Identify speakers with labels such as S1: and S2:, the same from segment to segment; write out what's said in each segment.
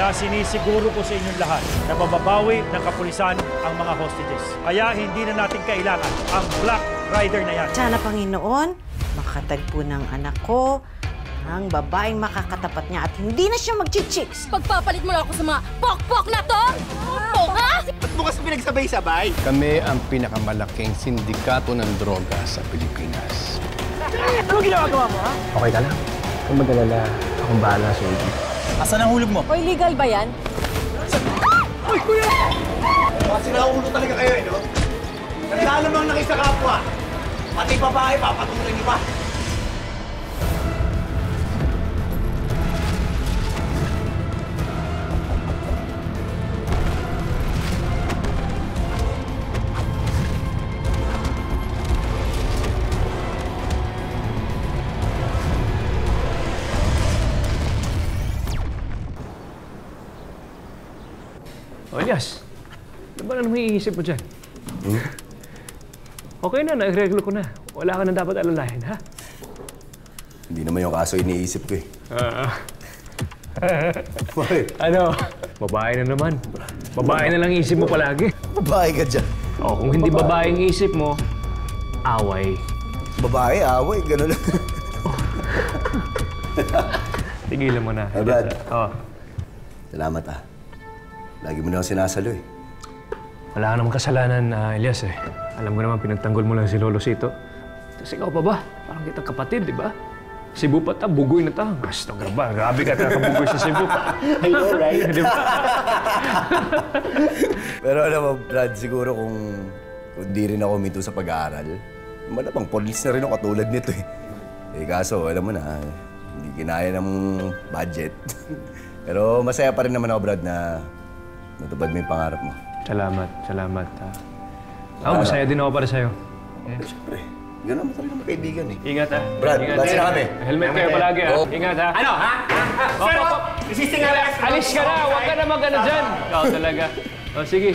S1: Kaya sinisiguro ko sa inyong lahat na mababawi ng kapulisan ang mga hostages. Kaya hindi na natin kailangan ang Black Rider na yan.
S2: Sana, Panginoon, makatagpo ng anak ko ang babaeng makakatapat niya at hindi na siya mag-chicks.
S3: Pagpapalit mo lang ako sa mga pok-pok na to? Pok, ha?
S4: Ba't mo kasi pinagsabay-sabay?
S5: Kami ang pinakamalaking sindikato ng droga sa Pilipinas.
S4: Ano ginagawa mo, ha?
S5: Okay ka lang? Kung mag-alala, akong bahala sa iyo.
S4: Asan ang hulog mo?
S3: Hoy, legal ba yan?
S4: Uy, kuya! Mga sinaulo talaga kayo, no? Naglalamang na kayo sa kapwa. Pati babae, papatuloy niyo pa.
S6: O, Elias, ano ba na iisip mo dyan? Okay na, nag-reglo ko na. Wala ka na dapat alalahin, ha?
S7: Hindi naman yung kaso iniisip ko eh. Bakit?
S6: Ano? Babae na naman. Babae na lang isip mo palagi.
S7: Babae ka dyan.
S6: O, kung hindi babae ang isip mo, away.
S7: Babae, away, gano'n.
S6: Tigilan mo na.
S7: Brad.
S6: Oh.
S7: Salamat ah. Lagi mo na ako sinasalo eh.
S6: Wala ka namang kasalanan, Elias eh. Alam ko naman, pinagtanggol mo lang si Lolo Sito. Tapos ikaw pa ba? Parang kitang kapatid, di ba? Cebu pa ta, bugoy na ta. Gusto ka ba? Grabe ka bugoy sa Cebu pa.
S7: I know, right? Di ba? Pero alam mo, Brad, siguro kung di rin ako minto sa pag-aaral, malamang polis na rin ako katulad nito eh. Eh kaso, alam mo na, hindi kinaya ng budget. Pero masaya pa rin naman ako, Brad, na natupad mo yung pangarap mo.
S6: Salamat, salamat. Ako, masaya din ako para sa'yo.
S7: Siyempre, gano'n mo talaga magkaibigan eh.
S6: Ingat ha.
S7: Brad, bati na kami.
S6: Helmet kayo palagi ha. Ingat ha.
S4: Ano, ha? Sir, isisingalas.
S6: Alis ka na, huwag ka na mag-ano dyan. Ikaw talaga. O, sige.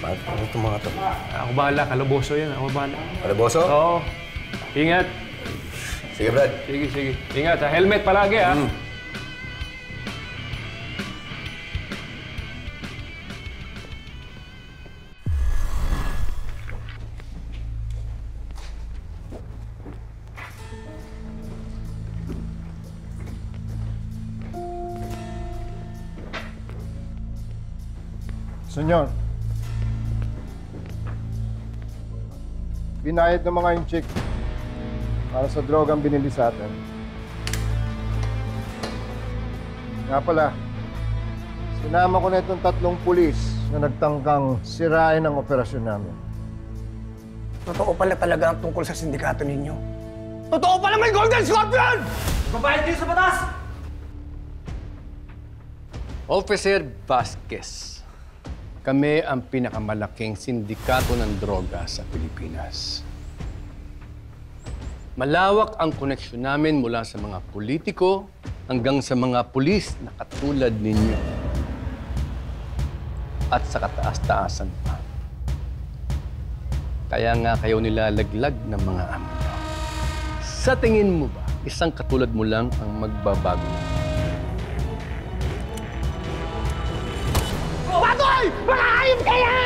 S7: Ano itong mga to?
S6: Ako bahala, kalaboso yan. Ako bahala.
S7: Kalaboso?
S6: Oo. Ingat.
S7: Sige, Brad.
S6: Sige, sige. Ingat ha. Helmet palagi ha.
S8: Senyor, binayad ng mga yung chick para sa drogang binili sa atin. Nga pala, sinama ko na itong 3 pulis na nagtangkang sirain ang operasyon namin.
S4: Totoo pala talaga ang tungkol sa sindikato ninyo. Totoo pala may Golden Scorpion! Babayad kayo sa batas!
S5: Officer Vasquez, kami ang pinakamalaking sindikato ng droga sa Pilipinas. Malawak ang koneksyon namin mula sa mga politiko hanggang sa mga pulis na katulad ninyo. At sa kataas-taasan pa. Kaya nga kayo nilalaglag ng mga amo. Sa tingin mo ba, isang katulad mo lang ang magbabago?
S4: Patoy! Mga hayop kaya!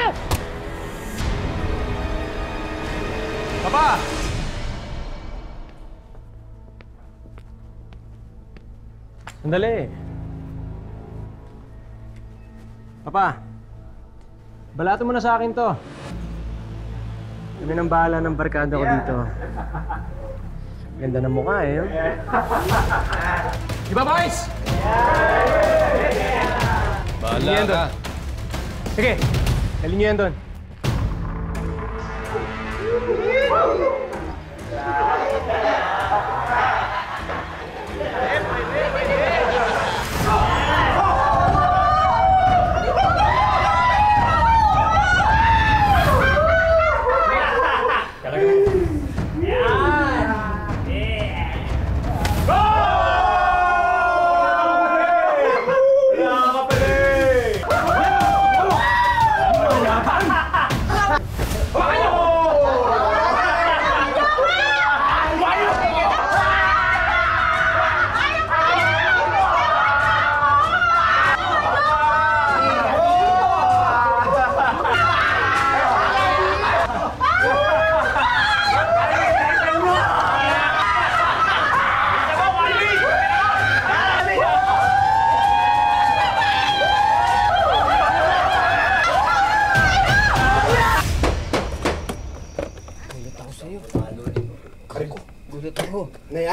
S6: Papa! Sandali.
S9: Papa, balato mo na sa akin to. Kami nang bahala ng barkada ko dito. Ganda ng mukha eh.
S6: Di ba, boys?
S5: Bahala ka.
S9: Sige, dalhin niyo yan doon.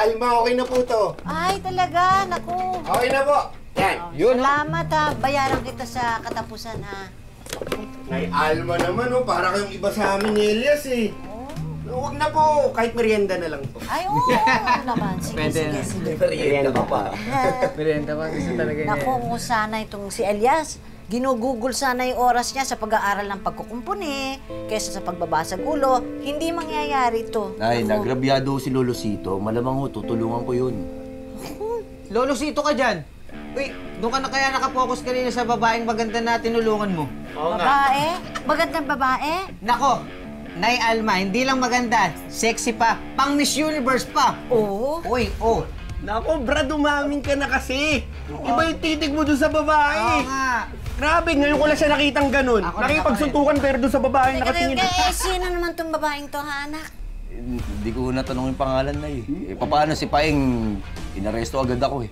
S8: Alma, okay na po to.
S2: Ay, talaga. Naku.
S8: Okay na po. Yan. Yun.
S2: Salamat ha. Bayaran kita sa katapusan ha.
S8: Nay Alma naman, oh. Para kayong iba sa amin ni Elias, eh. Huwag na po. Kahit merienda na lang po.
S2: Ay, oo naman. Sige, sige.
S7: Merienda ka pa.
S9: Merienda pa. Gusto talaga niya.
S2: Naku, kung sana itong si Elias, ginugugol sana yung oras niya sa pag-aaral ng pagkukumpuni kaysa sa pagbabasag ulo, hindi mangyayari ito.
S7: Nay, nagrabyado si Lolosito. Malamang ho, tutulungan ko yun.
S9: Lolo, sito ka dyan. Uy, doon ka na kaya nakapokus kanina sa babaeng maganda na tinulungan mo.
S2: Babae? Magandang babae?
S9: Nako, Nay Alma, hindi lang maganda, sexy pa, pang Miss Universe pa.
S2: Oo.
S9: Uy, oh.
S4: Nako, Brad, umamin ka na kasi. Iba yung titig mo dun sa babae.
S9: Oo nga.
S4: Grabe, ngayon ko lang siya nakitang ganun.
S9: Ako
S4: Nakipagsuntukan pero dun sa babae
S2: Teka,
S4: nakatingin.
S2: sino naman tong babaeng to, ha, anak?
S7: Hindi ko natanong yung pangalan na paano si Paeng, inaresto agad ako eh.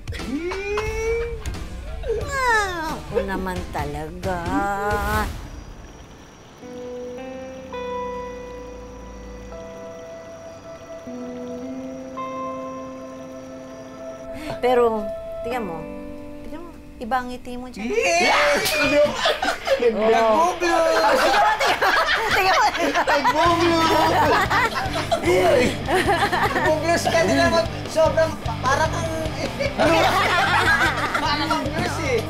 S2: Ako naman talaga. Pero, tingnan mo, iba ang ngiti mo dyan.
S9: Nagbublo! Nagbublos ka din ako. Sobrang, para kang... Para kang nurse eh.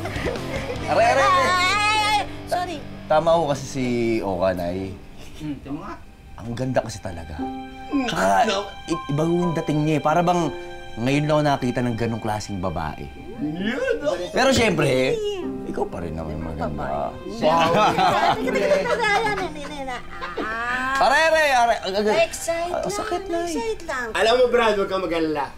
S7: Are.
S2: Sorry.
S7: Tama ho kasi si Oka, Nay.
S9: Tama nga.
S7: Ang ganda kasi talaga. Tsaka, iba yung dating niya eh. Para bang ngayon lang ako nakita ng ganong klaseng babae. Pero syempre, ikaw pa rin naman maganda. Are.
S2: Excite lang.
S7: Sakit na eh.
S2: Excite lang.
S8: Alam mo, Brad, huwag kang mag-alala.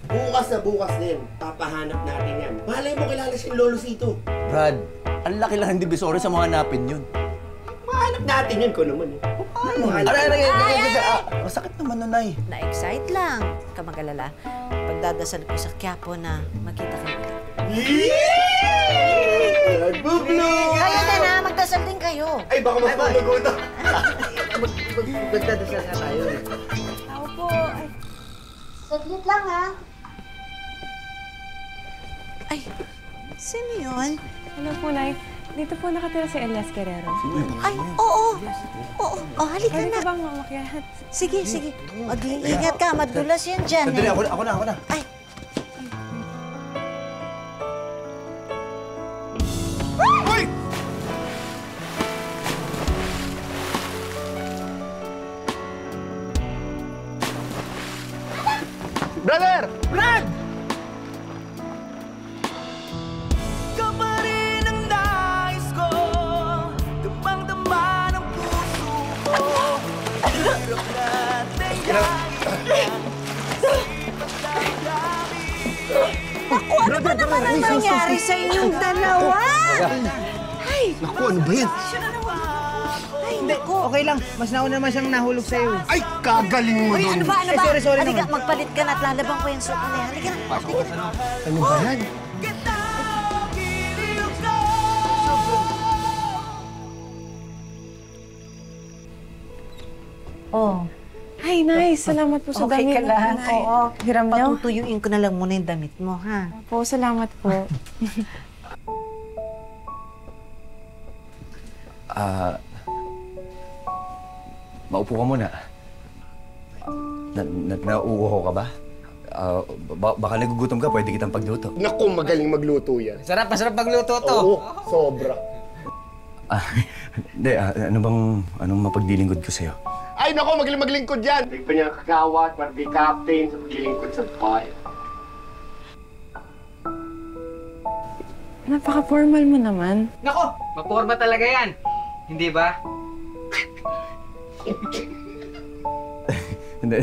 S8: Bukas na bukas din, papahanap natin yan. Malay mo kilala si Lolosito.
S7: Brad, ang laki lang ng divisory sa mga hanapin yun.
S8: Mahanap natin yun ko naman eh.
S7: Are. Masakit naman na, Nay.
S2: Na-excite lang. Huwag ka mag-alala. Pagdadasal ko sa Quiapo na magkita kayo ulit.
S8: Nagbublo!
S2: Kayo din ha, magdasal din kayo.
S8: Ay, baka mas maluguto.
S9: Magdadasal nga tayo eh.
S2: Ako po. Saglit lang ha. Ay, sino yun?
S10: Hello po, Nay. Dito po nakatira si Elias Guerrero.
S2: Ay, oo. Oo, halika
S10: Pwede
S2: na.
S10: ka bang umakyat?
S2: Sige, sige. Mag-iingat ka, madulas yan dyan
S7: Sandali,
S2: eh.
S7: ako na.
S2: Ay.
S4: Brother! Brad!
S2: Ano ba naman ang nangyari sa inyong dalawa? Ay!
S8: Naku, ano ba yan?
S2: Ay, naku.
S9: Okay lang, mas nauna naman siyang nahulog sa'yo.
S8: Ay, kagaling mo
S2: Uy,
S8: dun.
S2: ano ba?
S9: sorry
S2: Halika,
S9: naman.
S2: magpalit ka na at lalabang ko yung suot na yan. Halika na.
S8: Ano ba yan?
S2: Oh,
S10: Ay, nice. Salamat po sa
S2: okay
S10: damit.
S2: ka lang.
S10: Nay.
S2: Oo.
S10: Hiram niyo?
S2: Patutuyuin ko na lang muna yung damit mo, ha?
S10: Po, salamat po.
S7: Maupo ka muna. Nauuho ka ba? Baka nagugutom ka, pwede kitang pagluto.
S8: Naku, magaling magluto yan.
S9: Masarap magluto to.
S8: Oo, sobra.
S7: Hindi, anong mapagdilingkod ko sa'yo?
S8: Ay, naku, magaling maglingkod yan. Hindi pa niya kakawat, parang captain sa maglilingkod sa bahay.
S10: Napaka-formal mo naman.
S9: Nako, maporma talaga yan. Hindi ba?
S7: Hindi,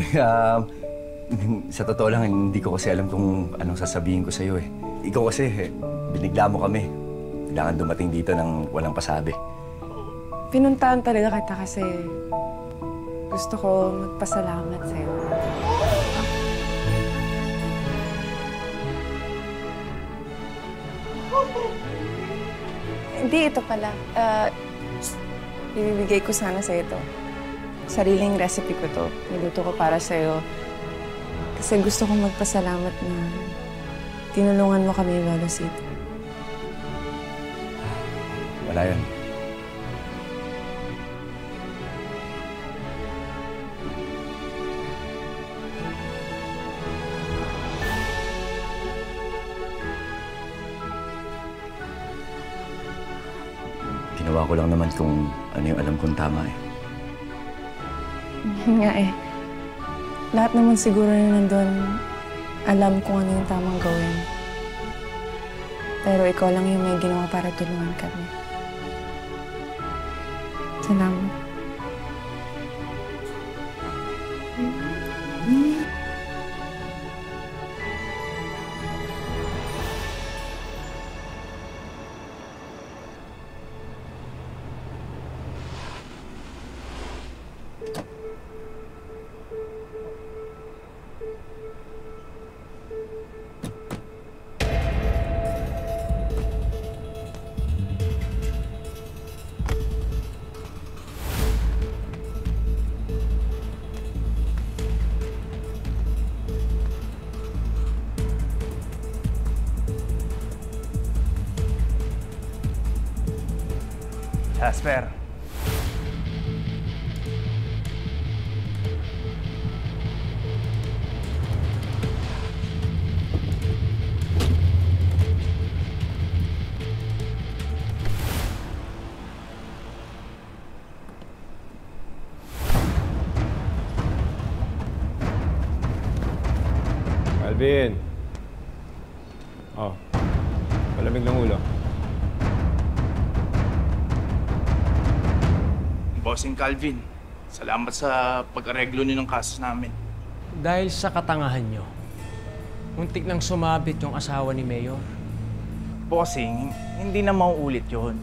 S7: sa totoo lang, hindi ko kasi alam kung anong sasabihin ko sa'yo eh. Ikaw kasi, binigla mo kami. Kailangan dumating dito ng walang pasabi.
S10: Pinuntahan talaga kita kasi gusto ko magpasalamat sa'yo. Hindi, ito pala. Ibibigay ko sana sa'yo ito. Sariling recipe ko to. Niluto ko para sa'yo. Kasi gusto kong magpasalamat na tinulungan mo kami, Lolo Sito.
S7: Wala yan. Ginawa ko lang naman kung ano yung alam kong tama eh.
S10: Yun nga eh. Lahat naman siguro na nandun, alam kung ano yung tamang gawin. Pero ikaw lang yung may ginawa para tulungan kami. Salamat.
S11: Jasper.
S6: Alvin. Oh. Malamig ng ulo.
S11: Bossing Calvin, salamat sa pag-areglo niyo ng kaso namin.
S12: Dahil sa katangahan nyo, muntik nang sumabit yung asawa ni Mayor.
S11: Bossing, hindi na mauulit yon.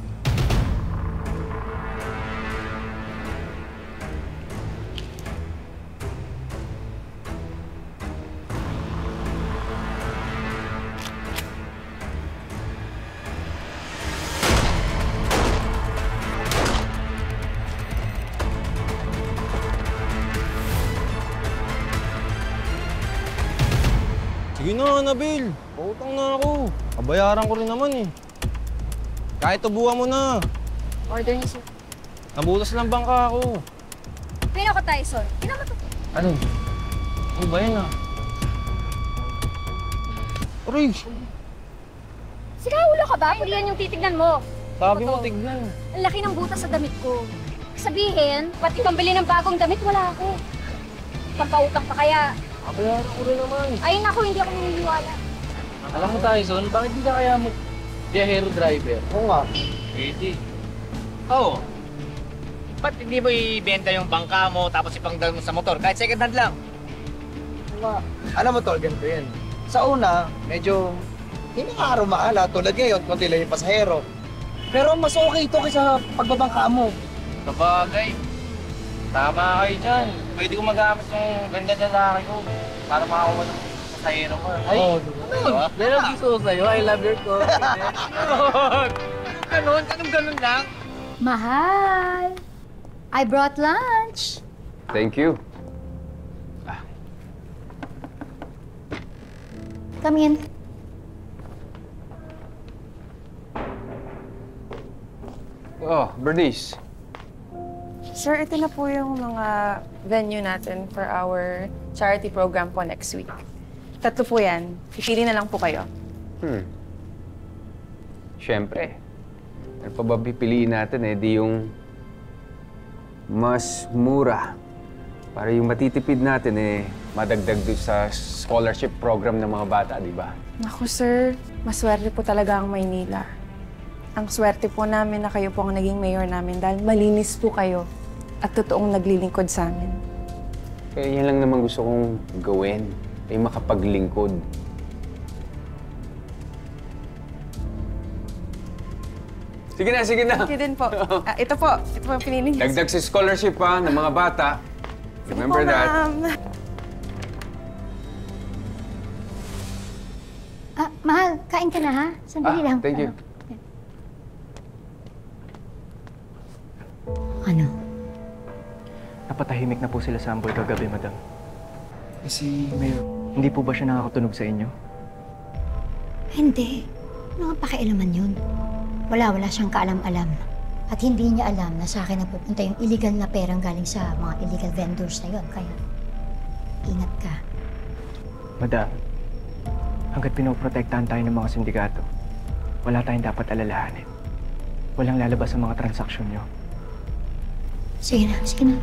S13: Sige na, Nabil. Pautang na ako. Kabayaran ko rin naman eh. Kahit tubuhan mo na.
S3: Order niyo, sir.
S13: Nabutas lang bangka ako.
S3: Pino ko, Tyson. Kinama to.
S13: Ano? Ano ba yan ah? Aray!
S3: Sigaulo ka ba? Hindi yan yung titignan mo.
S13: Sabi mo, tignan.
S3: Ang laki ng butas sa damit ko. Sabihin, pati pambili ng bagong damit, wala ako. Pampautang pa kaya.
S13: Kabayaran ko rin naman.
S3: Ay, naku, hindi ako naniniwala.
S13: Alam mo, Tyson, bakit di ka kaya mo biyahero driver? Oo nga.
S14: Pwede. Oo. Ba't hindi mo ibenta yung bangka mo tapos ipangdal mo sa motor? Kahit second hand lang.
S9: Alam mo, Tol, ganito yan. Sa una, medyo hindi na araw maala. Tulad ngayon, konti lang yung pasahero. Pero mas okay ito kaysa pagbabangka mo.
S14: Sabagay. Tama kayo dyan. Pwede ko magamit yung ganda lalaki ko para makakuha ng pasahero ko. Ay, diba?
S13: Yan ang gusto ko sa'yo. I love your coffee.
S14: Ganun lang.
S3: Mahal, I brought lunch.
S5: Thank you.
S3: Come in.
S5: Oh, Bernice.
S10: Sir, ito na po yung mga venue natin for our charity program po next week. 3 po yan. Pipili na lang po kayo.
S5: Siyempre. Ano pa ba pipiliin natin eh? Di yung mas mura. Para yung matitipid natin eh, madagdag doon sa scholarship program ng mga bata, di ba?
S10: Naku, sir. Maswerte po talaga ang Maynila. Ang swerte po namin na kayo po ang naging mayor namin dahil malinis po kayo at totoong naglilingkod sa amin.
S5: Kaya yan lang naman gusto kong gawin. Ay makapaglingkod. Sige na, sige na.
S10: Sige din po. Ito po ang pinili niyo.
S5: Dagdag si scholarship pa ng mga bata. Remember that.
S3: Mahal, kain ka na ha? Sandali lang.
S5: Thank you.
S3: Ano?
S11: Napatahimik na po sila sa Amboy kagabi, madam.
S15: Si Mayor, Hindi po ba siya nakakatunog sa inyo?
S16: Hindi. Ano nga pakialaman yun? Wala siyang kaalam-alam. At hindi niya alam na sa akin napupunta yung illegal na perang galing sa mga illegal vendors na yun. Kaya, ingat ka.
S15: Madam, hanggat pinoprotektahan tayo ng mga sindikato, wala tayong dapat alalahanin. Walang lalabas sa mga transaksyon nyo.
S16: Sige na.